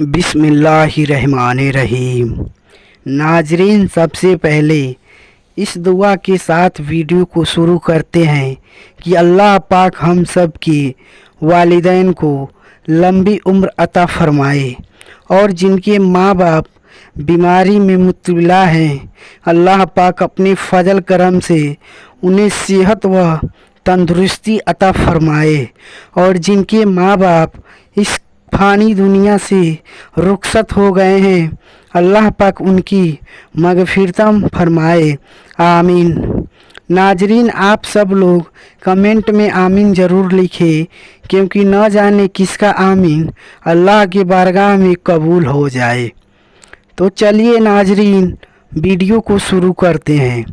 बिस्मिल्लाहिर्रहमानिर्रहीम। नाजरीन, सबसे पहले इस दुआ के साथ वीडियो को शुरू करते हैं कि अल्लाह पाक हम सब के वालिदैन को लंबी उम्र अता फरमाए और जिनके माँ बाप बीमारी में मुब्तला हैं, अल्लाह पाक अपने फजल करम से उन्हें सेहत व तंदुरुस्ती अता फरमाए और जिनके माँ बाप इस फ़ानी दुनिया से रुखसत हो गए हैं, अल्लाह पाक उनकी मग़फ़िरत फरमाए, आमीन। नाजरीन, आप सब लोग कमेंट में आमीन ज़रूर लिखें, क्योंकि न जाने किसका आमीन अल्लाह की बारगाह में कबूल हो जाए। तो चलिए नाजरीन, वीडियो को शुरू करते हैं।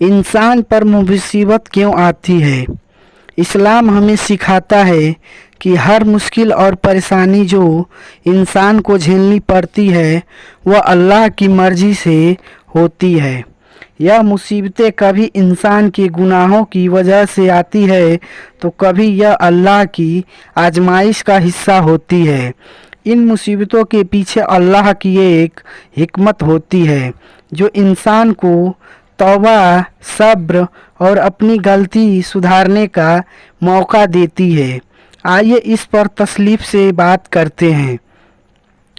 इंसान पर मुसीबत क्यों आती है? इस्लाम हमें सिखाता है कि हर मुश्किल और परेशानी जो इंसान को झेलनी पड़ती है वह अल्लाह की मर्ज़ी से होती है। यह मुसीबतें कभी इंसान के गुनाहों की वजह से आती है तो कभी यह अल्लाह की आजमाइश का हिस्सा होती है। इन मुसीबतों के पीछे अल्लाह की एक हिकमत होती है जो इंसान को तौबा, सब्र और अपनी गलती सुधारने का मौका देती है। आइए इस पर तसलीफ से बात करते हैं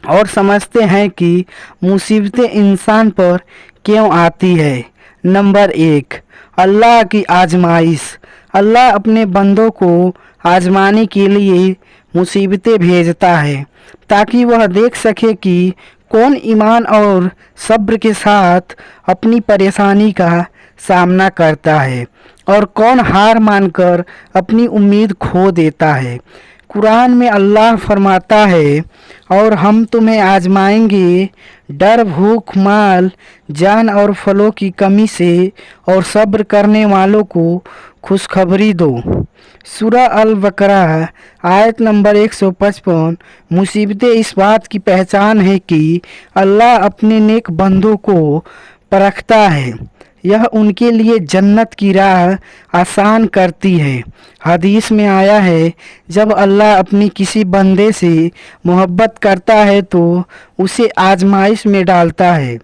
और समझते हैं कि मुसीबतें इंसान पर क्यों आती है। नंबर 1, अल्लाह की आजमाइश। अल्लाह अपने बंदों को आजमाने के लिए मुसीबतें भेजता है ताकि वह देख सके कि कौन ईमान और सब्र के साथ अपनी परेशानी का सामना करता है और कौन हार मानकर अपनी उम्मीद खो देता है। कुरान में अल्लाह फरमाता है, और हम तुम्हें आजमाएंगे डर, भूख, माल, जान और फलों की कमी से, और सब्र करने वालों को खुशखबरी दो। सूरह अल-बकरा आयत नंबर 155। मुसीबतें इस बात की पहचान है कि अल्लाह अपने नेक बंदों को परखता है। यह उनके लिए जन्नत की राह आसान करती है। हदीस में आया है, जब अल्लाह अपनी किसी बंदे से मोहब्बत करता है तो उसे आजमाइश में डालता है,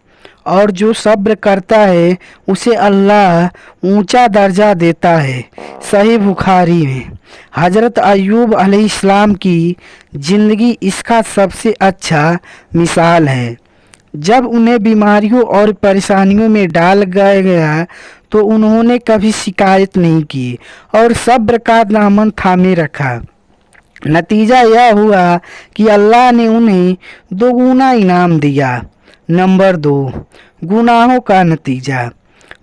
और जो सब्र करता है उसे अल्लाह ऊंचा दर्जा देता है। सही बुखारी में। हज़रत अय्यूब अलैहिस्सलाम की ज़िंदगी इसका सबसे अच्छा मिसाल है। जब उन्हें बीमारियों और परेशानियों में डाल गया तो उन्होंने कभी शिकायत नहीं की और सब्र का दामन थामे रखा। नतीजा यह हुआ कि अल्लाह ने उन्हें दोगुना इनाम दिया। नंबर 2, गुनाहों का नतीजा।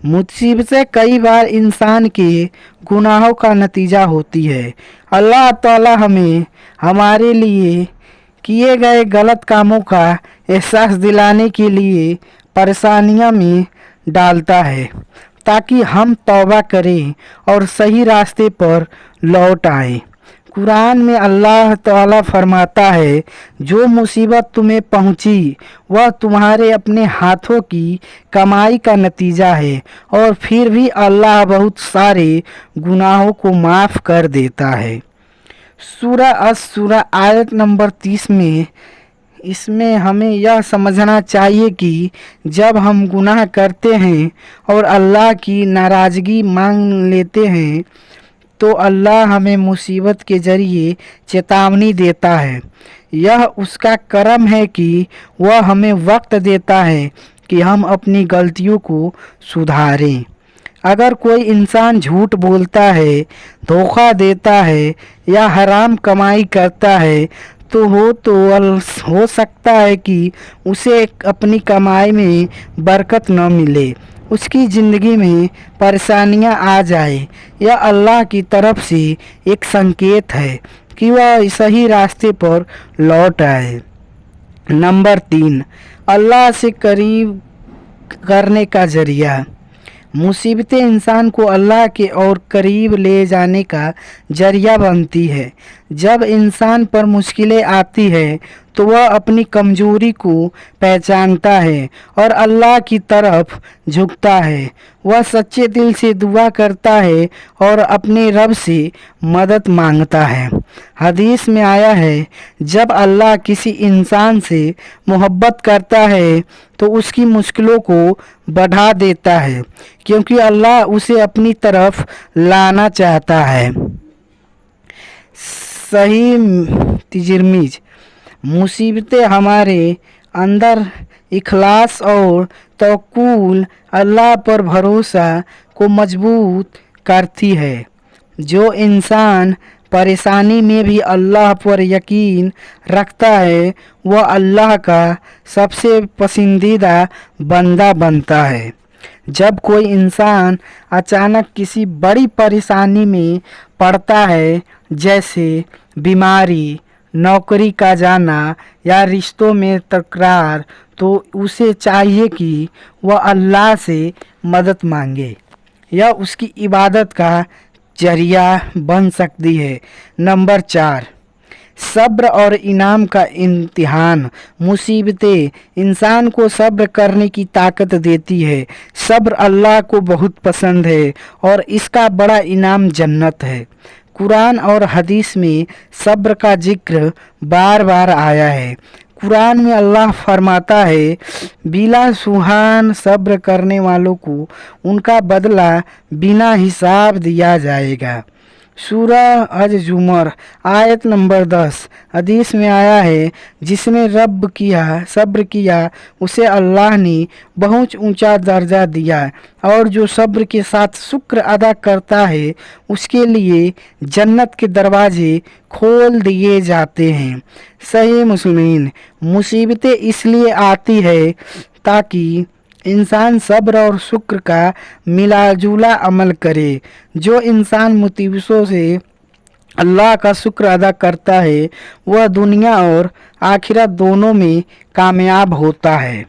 मुसीबतें कई बार इंसान के गुनाहों का नतीजा होती है। अल्लाह ताला हमें हमारे लिए किए गए गलत कामों का एहसास दिलाने के लिए परेशानियां में डालता है ताकि हम तौबा करें और सही रास्ते पर लौट आएं। कुरान में अल्लाह ताला फरमाता है, जो मुसीबत तुम्हें पहुंची वह तुम्हारे अपने हाथों की कमाई का नतीजा है, और फिर भी अल्लाह बहुत सारे गुनाहों को माफ़ कर देता है। सूरह अश-शूरा आयत नंबर 30 में इसमें हमें यह समझना चाहिए कि जब हम गुनाह करते हैं और अल्लाह की नाराज़गी मांग लेते हैं तो अल्लाह हमें मुसीबत के ज़रिए चेतावनी देता है। यह उसका करम है कि वह हमें वक्त देता है कि हम अपनी गलतियों को सुधारें। अगर कोई इंसान झूठ बोलता है, धोखा देता है या हराम कमाई करता है तो हो सकता है कि उसे अपनी कमाई में बरकत न मिले, उसकी ज़िंदगी में परेशानियां आ जाए। यह अल्लाह की तरफ से एक संकेत है कि वह सही रास्ते पर लौट आए। नंबर 3, अल्लाह से करीब करने का ज़रिया। मुसीबतें इंसान को अल्लाह के और करीब ले जाने का जरिया बनती है। जब इंसान पर मुश्किलें आती है तो वह अपनी कमजोरी को पहचानता है और अल्लाह की तरफ झुकता है। वह सच्चे दिल से दुआ करता है और अपने रब से मदद मांगता है। हदीस में आया है, जब अल्लाह किसी इंसान से मोहब्बत करता है तो उसकी मुश्किलों को बढ़ा देता है, क्योंकि अल्लाह उसे अपनी तरफ लाना चाहता है। सही तिरमिज़। मुसीबतें हमारे अंदर इखलास और तवक्कुल, अल्लाह पर भरोसा को मजबूत करती है। जो इंसान परेशानी में भी अल्लाह पर यकीन रखता है वह अल्लाह का सबसे पसंदीदा बंदा बनता है। जब कोई इंसान अचानक किसी बड़ी परेशानी में पड़ता है, जैसे बीमारी, नौकरी का जाना या रिश्तों में तकरार, तो उसे चाहिए कि वह अल्लाह से मदद मांगे। यह उसकी इबादत का जरिया बन सकती है। नंबर 4, सब्र और इनाम का इम्तिहान। मुसीबतें इंसान को सब्र करने की ताकत देती है। सब्र अल्लाह को बहुत पसंद है और इसका बड़ा इनाम जन्नत है। कुरान और हदीस में सब्र का जिक्र बार बार आया है। कुरान में अल्लाह फरमाता है, बिला सुहान सब्र करने वालों को उनका बदला बिना हिसाब दिया जाएगा। सूरह अज-जुमर आयत नंबर 10। हदीस में आया है, जिसने सब्र किया उसे अल्लाह ने बहुत ऊंचा दर्जा दिया और जो सब्र के साथ शुक्र अदा करता है उसके लिए जन्नत के दरवाजे खोल दिए जाते हैं। सही मुस्लिम। मुसीबतें इसलिए आती है ताकि इंसान सब्र और शुक्र का मिलाजुला अमल करे। जो इंसान मुसीबतों से अल्लाह का शुक्र अदा करता है वह दुनिया और आखिरत दोनों में कामयाब होता है।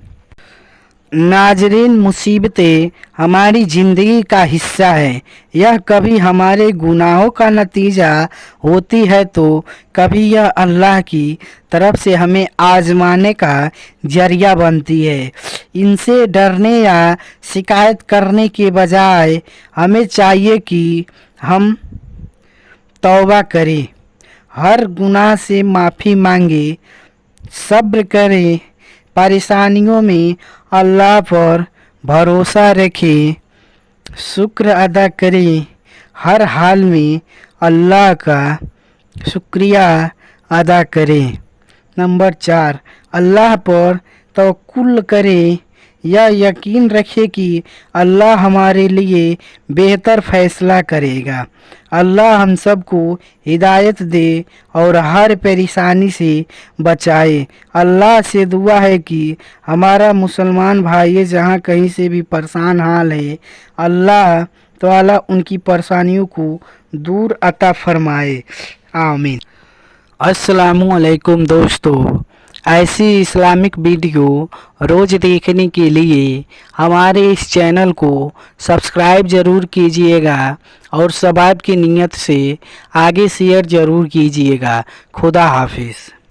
नाजरीन, मुसीबतें हमारी ज़िंदगी का हिस्सा है। यह कभी हमारे गुनाहों का नतीजा होती है तो कभी यह अल्लाह की तरफ से हमें आजमाने का जरिया बनती है। इनसे डरने या शिकायत करने के बजाय हमें चाहिए कि हम तौबा करें, हर गुनाह से माफ़ी मांगे, सब्र करें, परेशानियों में अल्लाह पर भरोसा रखें, शुक्र अदा करें, हर हाल में अल्लाह का शुक्रिया अदा करें। नंबर 4, अल्लाह पर तवक्कुल करें। यह यकीन रखें कि अल्लाह हमारे लिए बेहतर फैसला करेगा। अल्लाह हम सबको हिदायत दे और हर परेशानी से बचाए। अल्लाह से दुआ है कि हमारा मुसलमान भाई जहाँ कहीं से भी परेशान हाल है, अल्लाह ताला उनकी परेशानियों को दूर अता फरमाए। आमीन। अस्सलामु अलैकुम दोस्तों, ऐसी इस्लामिक वीडियो रोज़ देखने के लिए हमारे इस चैनल को सब्सक्राइब ज़रूर कीजिएगा और सवाब की नीयत से आगे शेयर ज़रूर कीजिएगा। खुदा हाफिज़।